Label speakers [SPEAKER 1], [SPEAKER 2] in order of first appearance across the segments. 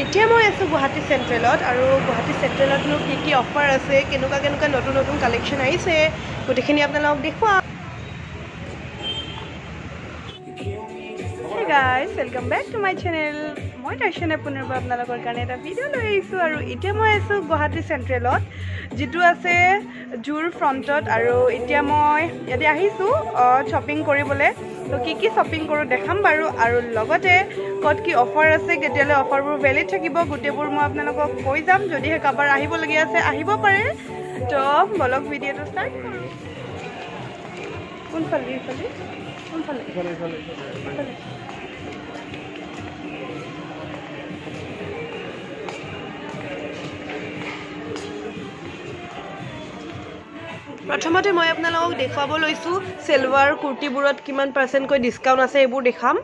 [SPEAKER 1] এতিয়া মই আছোঁ গুৱাহাটী চেণ্ট্ৰেলত আৰু গুৱাহাটী চেণ্ট্ৰেলতনো কি অফাৰ আছে কেনেকুৱা নতুন কালেকশ্যন আহিছে গোটেইখিনি আপোনালোকক দেখুৱাম Hey guys, welcome back to my channel. মই দৰ্শনে পুনৰবাৰ আপোনালোকৰ কাৰণে এটা ভিডিঅ' লৈ আহিছোঁ আৰু এতিয়া মই আছোঁ গুৱাহাটী চেণ্ট্ৰেলত যিটো আছে জুৰ ফ্ৰণ্টত আৰু এতিয়া মই ইয়াতে আহিছোঁ শ্বপিং কৰিবলৈ তো কি শ্বপিং কৰোঁ দেখাম বাৰু আৰু লগতে ক'ত কি অফাৰ আছে কেতিয়ালৈ অফাৰবোৰ ভেলিড থাকিব গোটেইবোৰ মই আপোনালোকক কৈ যাম যদিহে কাৰোবাৰ আহিবলগীয়া আছে আহিব পাৰে তো বলক ভিডিঅ'টো ষ্টাৰ্ট কৰোঁ কোনফালে প্ৰথমতে মই আপোনালোকক দেখুৱাব লৈছোঁ চেলৱাৰ কুৰ্তিবোৰত কিমান পাৰ্চেণ্টকৈ ডিছকাউণ্ট আছে এইবোৰ দেখাম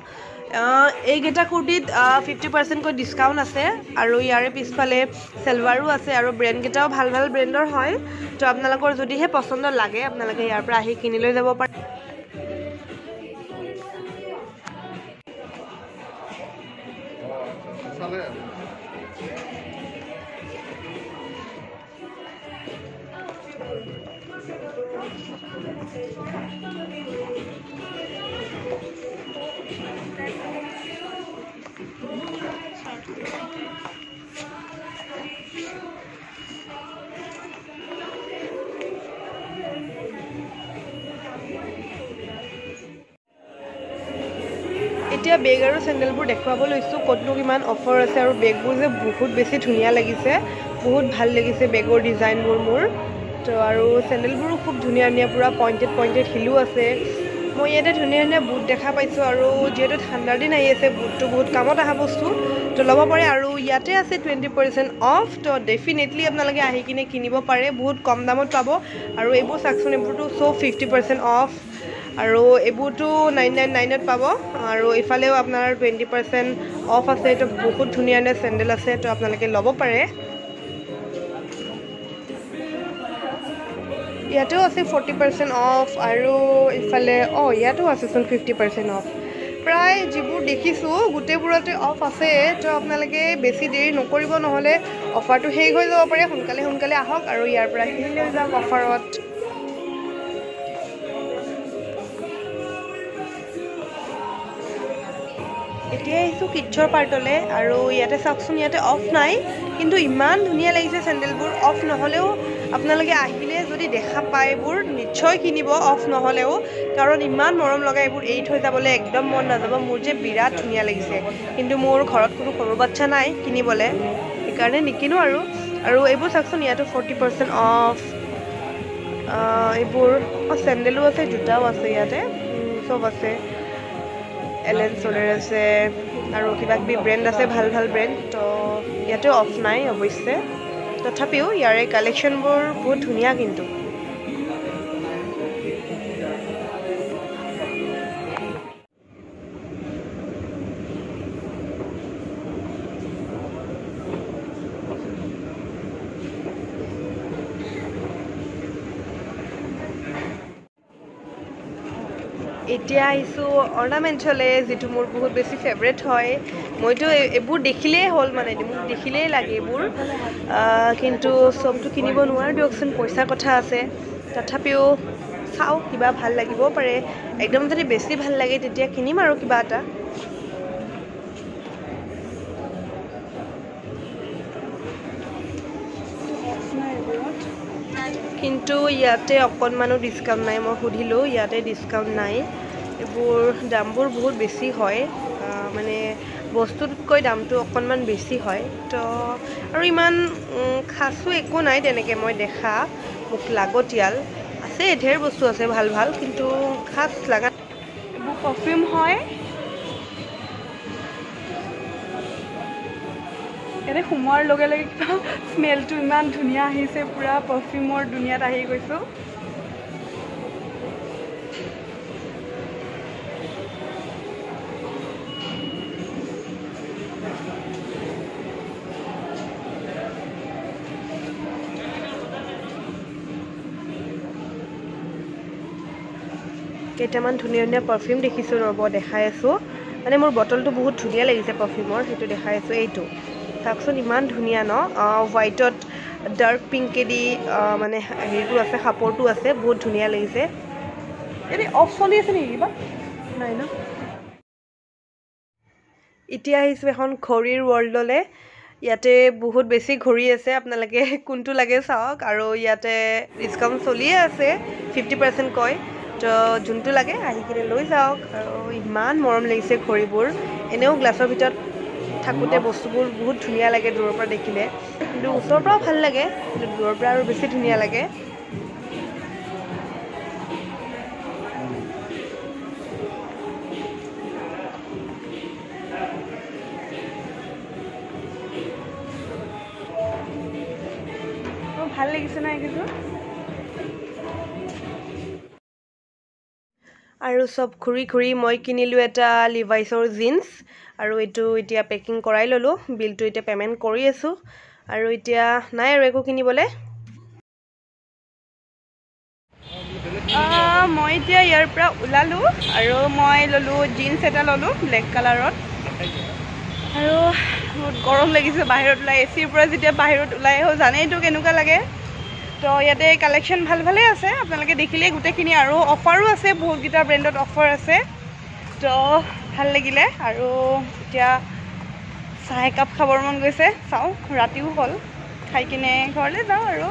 [SPEAKER 1] এইকেইটা কুৰ্তিত 50% ডিছকাউণ্ট আছে আৰু ইয়াৰে পিছফালে চেলৱাৰো আছে আৰু ব্ৰেণ্ডকেইটাও ভাল ব্ৰেণ্ডৰ হয় তো আপোনালোকৰ যদিহে পচন্দ লাগে আপোনালোকে ইয়াৰ পৰা আহি কিনি লৈ যাব পাৰে এতিয়া বেগ আৰু চেণ্ডেলবোৰ দেখুৱাব লৈছোঁ ক'তনো কিমান অফাৰ আছে আৰু বেগবোৰ যে বহুত বেছি ধুনীয়া লাগিছে বহুত ভাল লাগিছে বেগৰ ডিজাইনবোৰ মোৰ তো আৰু চেণ্ডেলবোৰো খুব ধুনীয়া পুৰা পইণ্টেড হিলো আছে মই ইয়াতে ধুনীয়া বুট দেখা পাইছোঁ আৰু যিহেতু ঠাণ্ডাৰ দিন আহি আছে বুটটো বহুত কামত অহা বস্তু তো ল'ব পাৰে আৰু ইয়াতে আছে 20% অফ তো ডেফিনেটলি আপোনালোকে আহি কিনে কিনিব পাৰে বহুত কম দামত পাব আৰু এইবোৰ চাওকচোন এইবোৰতো চব 50% অফ আৰু এইবোৰতো 999ত পাব আৰু ইফালেও আপোনাৰ 20% অফ আছে তো বহুত ধুনীয়া চেণ্ডেল আছে তো আপোনালোকে ল'ব পাৰে ইয়াতেও আছে 40% অফ আৰু ইফালে ইয়াতো আছেচোন 50% অফ প্ৰায় যিবোৰ দেখিছোঁ গোটেইবোৰতে অফ আছে তো আপোনালোকে বেছি দেৰি নকৰিব নহ'লে অফাৰটো শেষ হৈ যাব পাৰে সোনকালে আহক আৰু ইয়াৰ পৰা কিনি লৈ যাওক অফাৰত এতিয়া আহিছোঁ কিডছৰ পাৰ্টলৈ আৰু ইয়াতে চাওকচোন ইয়াতে অফ নাই কিন্তু ইমান ধুনীয়া লাগিছে চেণ্ডেলবোৰ অফ নহ'লেও আপোনালোকে আহিলে যদি দেখা পায় এইবোৰ নিশ্চয় কিনিব অফ নহ'লেও কাৰণ ইমান মৰম লগা এইবোৰ এৰি থৈ যাবলৈ একদম মন নাযাব মোৰ যে বিৰাট ধুনীয়া লাগিছে কিন্তু মোৰ ঘৰত কোনো সৰু বাচ্ছা নাই কিনিবলৈ সেইকাৰণে নিকিনো আৰু এইবোৰ চাওকচোন ইয়াতো 40% অফ এইবোৰ চেণ্ডেলো আছে জোতাও আছে ইয়াতে চব আছে এলেন চ'লাৰ আছে আৰু কিবাকিবি ব্ৰেণ্ড আছে ভাল ব্ৰেণ্ড তো ইয়াতে অফ নাই অৱশ্যে তথাপিও ইয়াৰে কালেকশ্যনবোৰ বহুত ধুনীয়া কিন্তু এতিয়া আহিছোঁ অৰ্ণামেণ্টছলৈ যিটো মোৰ বহুত বেছি ফেভৰেট হয় মইতো এইবোৰ দেখিলেই হ'ল মানে মোক দেখিলেই লাগে এইবোৰ কিন্তু চবটো কিনিব নোৱাৰোঁ দিয়কচোন পইচাৰ কথা আছে তথাপিও চাওঁ কিবা ভাল লাগিবও পাৰে একদম যদি বেছি ভাল লাগে তেতিয়া কিনিম আৰু কিবা এটা কিন্তু ইয়াতে অকণমানো ডিছকাউণ্ট নাই মই সুধিলোঁ ইয়াতে ডিছকাউণ্ট নাই এইবোৰ দামবোৰ বহুত বেছি হয় মানে বস্তুতকৈ দামটো অকণমান বেছি হয় তো আৰু ইমান খাচো একো নাই তেনেকৈ মই দেখা মোক লাগতিয়াল আছে ঢেৰ বস্তু আছে ভাল কিন্তু খাচ লগা এইবোৰ পাৰফিউম হয় ইয়াতে সোমোৱাৰ লগে কিবা স্মেলটো ইমান ধুনীয়া আহিছে পুৰা পাৰফিউমৰ দুনিয়াত আহি গৈছোঁ কেইটামান ধুনীয়া পাৰফিউম দেখিছোঁ ৰ'ব দেখাই আছোঁ মানে মোৰ বটলটো বহুত ধুনীয়া লাগিছে পাৰফিউমৰ সেইটো দেখাই আছোঁ এইটো চাওকচোন ইমান ধুনীয়া ন হোৱাইটত ডাৰ্ক পিংকেদি মানে হেৰিটো আছে কাপোৰটো আছে বহুত ধুনীয়া লাগিছে এনে অফ চলি আছে নেকি কিবা নাই ন এতিয়া আহিছোঁ এখন ঘড়ীৰ ৱৰ্ল্ডলৈ ইয়াতে বহুত বেছি ঘড়ী আছে আপোনালোকে কোনটো লাগে চাওক আৰু ইয়াতে ডিছকাউণ্ট চলিয়ে আছে 50% কয় তো যোনটো লাগে আহি কিনে লৈ যাওক আৰু ইমান মৰম লাগিছে ঘড়ীবোৰ এনেও গ্লাছৰ ভিতৰত থাকোঁতে বস্তুবোৰ বহুত ধুনীয়া লাগে দূৰৰ পৰা দেখিলে কিন্তু ওচৰৰ পৰাও ভাল লাগে কিন্তু দূৰৰ পৰা আৰু বেছি ধুনীয়া লাগে ভাল লাগিছে না এইকেইযোৰ আৰু চব ঘূৰি ঘূৰি মই কিনিলোঁ এটা লিভাইছৰ জিন্স আৰু এইটো এতিয়া পেকিং কৰাই ল'লোঁ বিলটো এতিয়া পে'মেণ্ট কৰি আছোঁ আৰু এতিয়া নাই আৰু একো কিনিবলৈ মই এতিয়া ইয়াৰ পৰা ওলালোঁ আৰু মই ল'লোঁ জিন্স এটা ল'লোঁ ব্লেক কালাৰত আৰু বহুত গৰম লাগিছে বাহিৰত ওলাই এচিৰ পৰা যেতিয়া বাহিৰত ওলাই আহোঁ জানেইতো কেনেকুৱা লাগে তো ইয়াতে কালেকশ্যন ভাল ভালেই আছে আপোনালোকে দেখিলেই গোটেইখিনি আৰু অফাৰো আছে বহুতকেইটা ব্ৰেণ্ডত অফাৰ আছে তো ভাল লাগিলে আৰু এতিয়া চাহ একাপ খাবৰ মন গৈছে চাওঁ ৰাতিও হ'ল খাই কিনে ঘৰলৈ যাওঁ আৰু